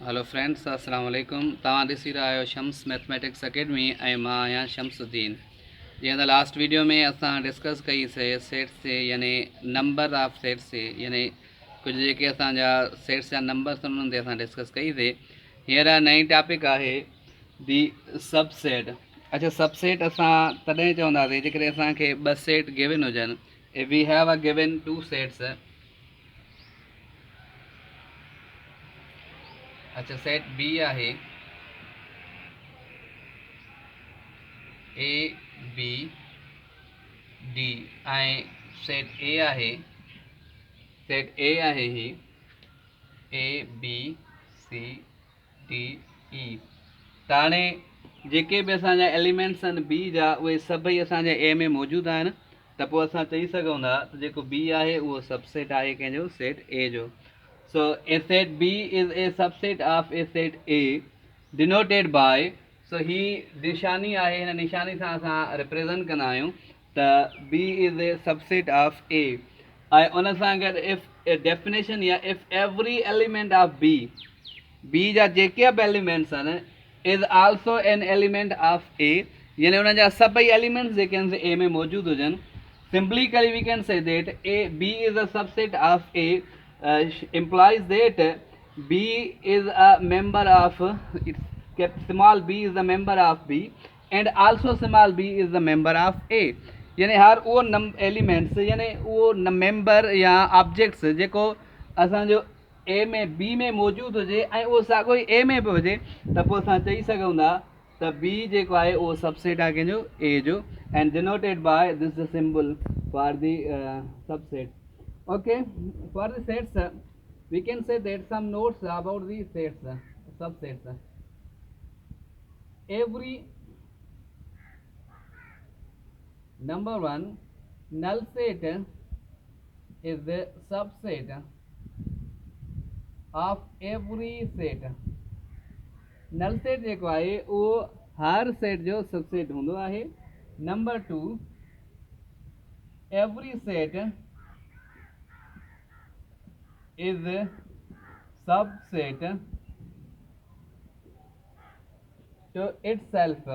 Hello friends, अस्सलाम वालेकुम। तव्हां ॾिसी रहिया आहियो शम्स मैथमेटिक्स अकेडमी ऐं मां आहियां शम्सुद्दीन। जीअं त लास्ट वीडियो में असां डिस्कस कईसीं सेट्स से यानी नंबर ऑफ सेट्स से यानी कुझु जेके असांजा सेट्स जा नंबर्स उन्हनि ते असां डिस्कस कईसीं। हींअर नई टॉपिक आहे दी सबसेट। अच्छा, सबसेट असां तॾहिं चवंदासीं जेकॾहिं असांखे ॿ सेट गिवन हुजनि। If we have a given two sets. अच्छा, सेट बी आहे ए बी डी ऐं सेट ए आहे ही A B C D E. त हाणे जेके बि असांजा एलिमेंट्स आहिनि बी जा उहे सभई असांजे ए में मौजूदु आहिनि। त पोइ असां चई सघूं था त जेको बी आहे उहो सबसेट आहे कंहिंजो, सेट ए जो। So a set B is a subset of a set A denoted by. So ही निशानी आहे, हिन निशानी सां असां रिप्रेज़ेंट कंदा आहियूं त B is a subset of A. ऐं उन सां गॾु इफ़ डेफिनेशन या if every element of B जा जेके बि एलिमेंट्स आहिनि is also an element of A, यानी उन जा सभई एलिमेंट्स जेके आहिनि ए में मौजूदु हुजनि। Simply we can say that A B is a subset of A implies that b is a member of small b is a member of b and also small b is the member of a। यानी हर उहो elements यानी उहो member या objects जेको असांजो ए में B में मौजूदु हुजे ऐं उहो साॻियो ई ए में बि हुजे त पोइ असां चई सघूं था त बी जेको आहे उहो सबसेट आहे कंहिंजो, ए जो। And denoted by this the symbol for the subset. Okay, for the sets, we can say that some notes about the sets, subsets. Every number one null set is the subset of every set। null set जेको आहे उहो हर set जो subset हूंदो आहे। Number two, every set is a subset to itself।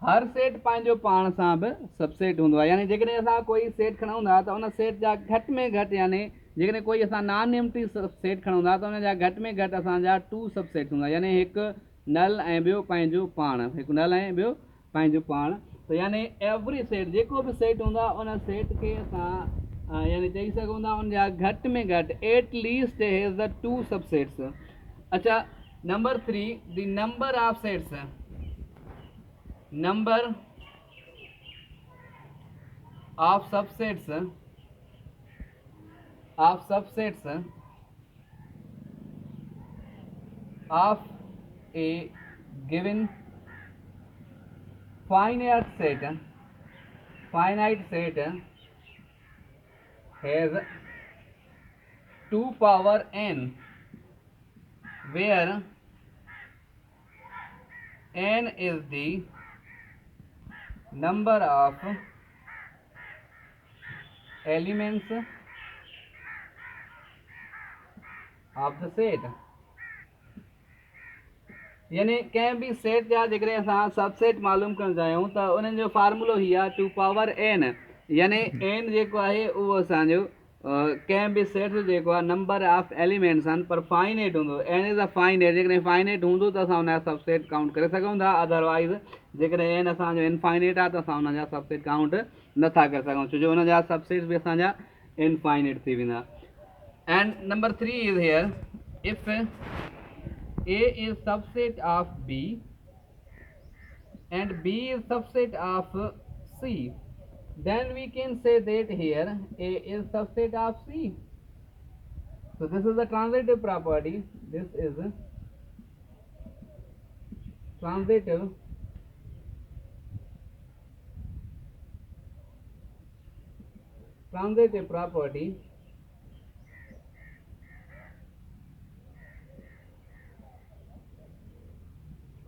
Her set पंहिंजो पाण सां बि subset हूंदो आहे। यानी जेकॾहिं असां कोई सेट खणूं था त उन सेट जा घटि में घटि यानी जेकॾहिं कोई असां नॉन एम्प्टी सेट खणूं था त उन जा घटि में घटि असांजा टू सबसेट हूंदा। यानी हिकु नल ऐं ॿियो पंहिंजो पाण, हिकु नल ऐं ॿियो पंहिंजो पाण। त यानी एवरी सेट जेको बि सेट हूंदो आहे उन सेट खे असां यानी चई सघूं था उन जा घटि में घटि at least has the two subsets. अच्छा, number three, the number of sets. number of subsets of a given finite set has 2 power n, where n is the number of elements of the set। यानी कंहिं बि set जा जेकॾहिं असां subset मालूम करणु चाहियूं त उन्हनि जो फार्मूलो ही आहे 2 पावर n। यानी n जेको आहे उहो असांजो कंहिं बि सेट जो जेको आहे नंबर ऑफ एलिमेंट्स आहिनि पर फाइनेट हूंदो। n इज़ अ फाइनेट, जेकॾहिं फाइनेट हूंदो त असां हुनजा सबसेट काउंट करे सघूं था। अदरवाइज़ जेकॾहिं n असांजो इनफाइनेट आहे त असां हुनजा सबसेट काउंट नथा करे सघूं, छो जो हुनजा सबसेट बि असांजा इनफाइनेट थी वेंदा। And number three is here, if a is subset of b and b is subset of c, then we can say that here a is subset of c। so this is the transitive property, this is transitive property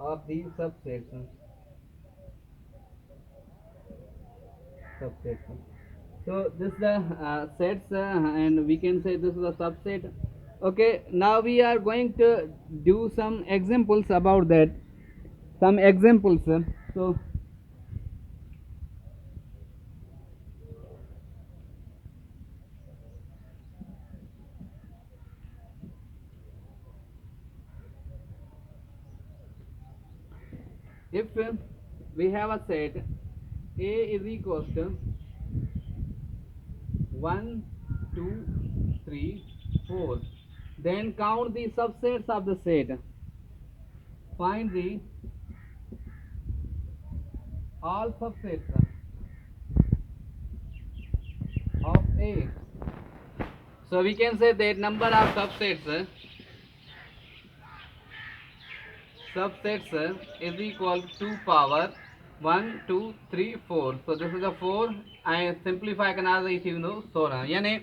of the subsets। So this is the sets, and we can say this is a subset. Okay, now we are going to do some examples about that. Some examples. So if we have a set A is equals to 1, 2, 3, 4, then count the subsets of the set. Find the all subsets of A. So we can say that number of subsets is equal to power 1, 2, 3, 4. So this is a 4. I simplify करना था इसी no 16 यानी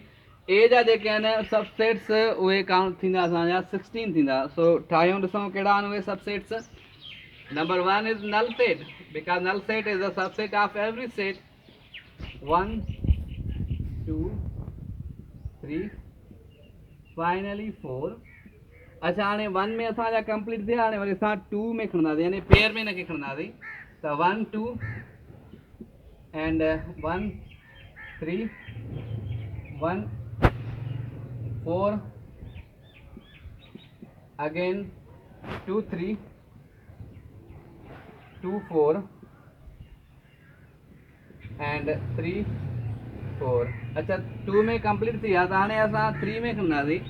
A जा जेके आहिनि subsets उहे count थींदा असांजा 16 थींदा. सो ठाहियूं ॾिसूं कहिड़ा आहिनि उहे subsets. Number 1 is null set, because null set is a subset of every set. 1, 2, 3, finally 4. अच्छा हाणे 1 में असांजा कंप्लीट थिया. हाणे वरी असां 2 में खणंदासीं यानी पेयर में हिनखे खणंदासीं. त 1, 2 and 1, 3, 1, 4, again 2, 3, 2, 4 and 3, 4. अच्छा 2 में कंप्लीट थी विया. त हाणे असां 3 में खणंदासीं.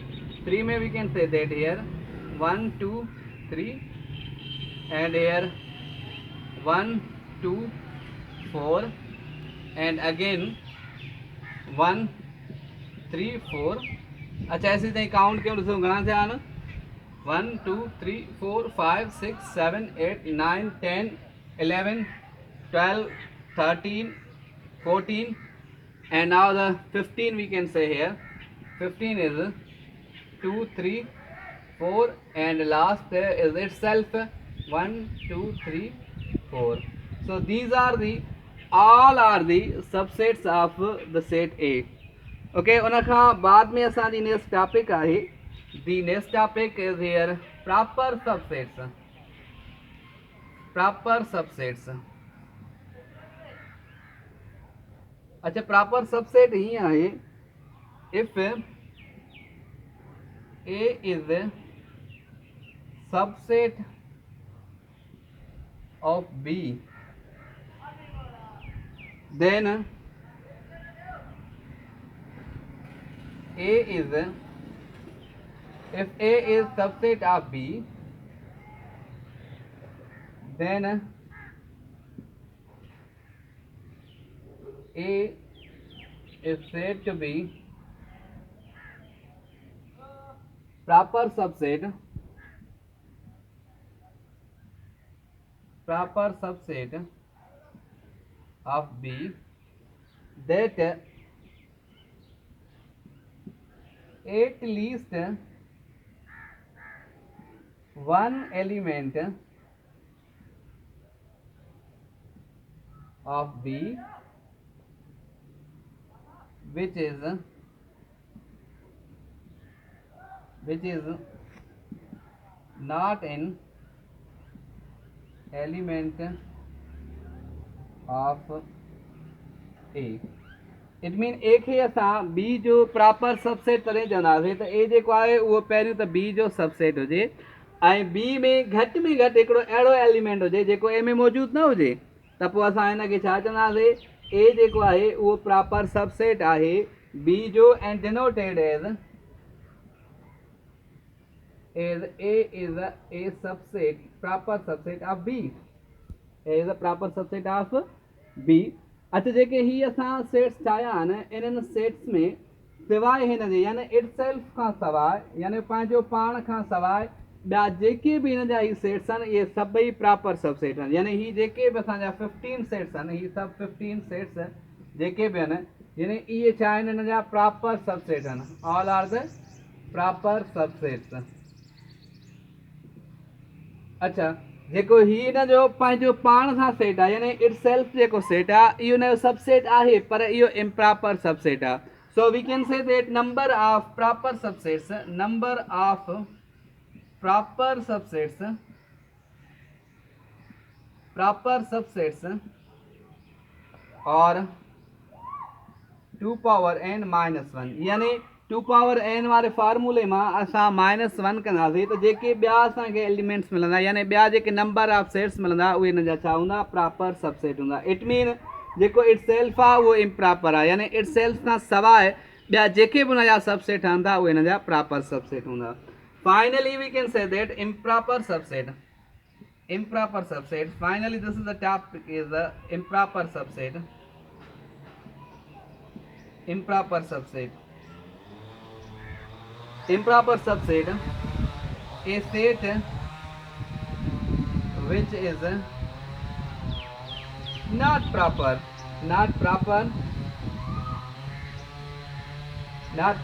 3 में we can say that here 1, 2, 3 and here 1, 2, 4 and again 1, 3, 4. अच्छा ऐसे ताईं काउंट कयूं ॾिसो घणा थिया आहिनि. 1, 2, 3, 4, 5, 6, 7, 8, 9, 10, 11, 12, 13, 14 and now the 15 we can say here. 15 is 2, 3, 4 and last is itself 1, 2, 3, 4. So these are the all are the subsets of the set A. Okay, उन खां बाद में असांजी नेक्स्ट टॉपिक आहे. The next topic is here proper subsets. Proper subsets. अच्छा proper subset ही आहे. If A is a subset of B, then A is if A is subset of B, then A is said to be proper subset of B, that at least one element of B which is not an element of A. It mean A खे असां B जो proper subset तॾहिं चवंदासीं त ए जेको आहे उहो पहिरियों त बी जो सबसेट हुजे ऐं बी में घटि हिकिड़ो अहिड़ो एलिमेंट हुजे जेको ए में मौजूदु न हुजे. त पोइ असां हिनखे छा चवंदासीं. ए जेको आहे उहो प्रॉपर सबसेट आहे बी जो and denoted as A is a subset, proper subset of B. A is a proper subset of B. अच्छा जेके ही असां सेट्स ठाहिया आहिनि इन्हनि सेट्स में सवाइ हिन जे यानी इटसेल्फ खां सवाइ यानी पंहिंजो पाण खां सवाइ ॿिया जेके बि हिन जा ही सेट्स आहिनि इहे सभई प्रॉपर सबसेट आहिनि. यानी ही जेके बि असांजा 15 सेट्स आहिनि ही सभु 15 सेट्स जेके बि आहिनि यानी इहे छा आहिनि हिन जा प्रॉपर सबसेट आहिनि. All are the proper subsets. अच्छा जेको ही हिन जो पंहिंजो पाण सां सेट आहे यानी इट सेल्फ जेको सेट आहे इहो हिन जो सबसेट आहे पर इहो इम्प्रॉपर सबसेट आहे so we can say that number of proper subsets proper subsets और 2 power n minus 1 यानी 2 power n वारे फार्मूले में असां -1 कंदासीं तो जेके ॿिया असांखे एलिमेंट्स मिलंदा यानी ॿिया जेके नंबर ऑफ सेट्स मिलंदा उहे हिन जा छा हूंदा प्रॉपर सबसेट हूंदा इट मीन जेको इट सेल्फ आहे उहो इम्प्रॉपर आहे यानी इट सेल्फ खां सवाइ ॿिया जेके बि हुन जा सबसेट हूंदा उहे हिन जा प्रॉपर सबसेट हूंदा finally we can say that improper subset finally this is the topic is the improper subset improper subset a set which is not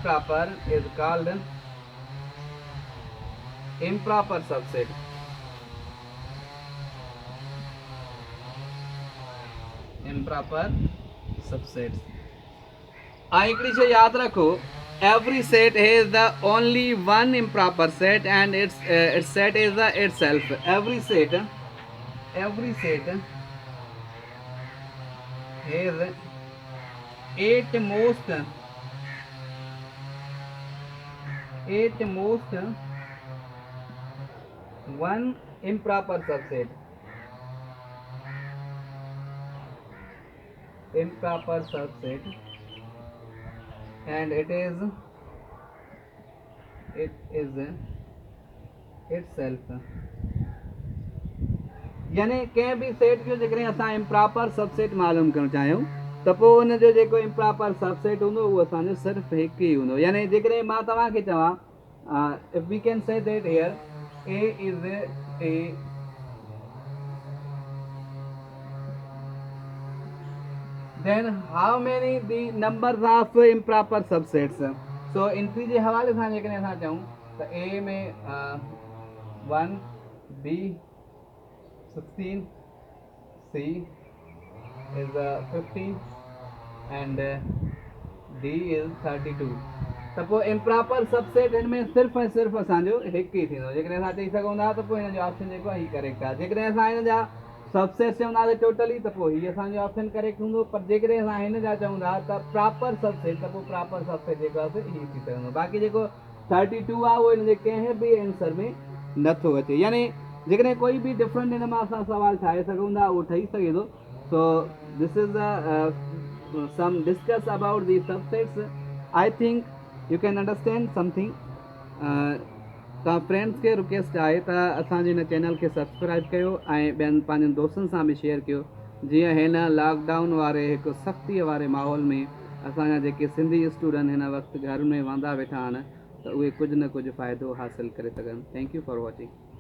proper is called improper subset improper subsets हिकिड़ी शइ यादि रखो every set has the only one improper set and its set is the itself every set has at most one improper subset and it is itself यानी कंहिं बि set जो जेकॾहिं असां improper subset मालूम करणु चाहियूं त पोइ हुन जो जेको इम्प्रॉपर सबसेट हूंदो उहो असांजो सिर्फ़ु हिकु ई हूंदो यानी जेकॾहिं मां तव्हांखे चवां if we can say that here A is a then how many the numbers of improper subsets so इनके जे हवाले सां जेकॾहिं असां चऊं त A में 1 B 16 C is 15 and D is 32 त पोइ इम्प्रॉपर सबसेट हिन में सिर्फ़ु ऐं सिर्फ़ु असांजो हिकु ई थींदो जेकॾहिं असां चई सघूं था त पोइ हिन जो ऑप्शन जेको आहे हीउ करेक्ट आहे जेकॾहिं असां हिन जा सबसेट चवंदासीं टोटली त पोइ हीउ असांजो ऑप्शन करेक्ट हूंदो पर जेकॾहिं असां हिन जा चऊं था त प्रॉपर सबसेट त पोइ प्रॉपर सबसेट जेको आहे हीउ थी सघंदो बाक़ी जेको 32 आहे उहो हिन जे कंहिं बि आंसर में नथो अचे यानी जेकॾहिं कोई बि डिफरेंट हिन मां असां सवाल ठाहे सघूं था उहो ठही सघे थो so this is the some discuss about the subsets I think you can understand something तव्हां फ्रेंड्स खे रिक्वेस्ट आहे त असांजे हिन चैनल खे सब्सक्राइब कयो ऐं ॿियनि पंहिंजनि दोस्तनि सां बि शेयर कयो जीअं हिन लॉकडाउन वारे हिकु सख़्तीअ वारे माहौल में असांजा जेके सिंधी स्टूडेंट हिन वक़्तु घर में वांदा वेठा आहिनि त उहे कुझु न कुझु फ़ाइदो हासिलु करे सघनि थैंक यू फॉर वॉचिंग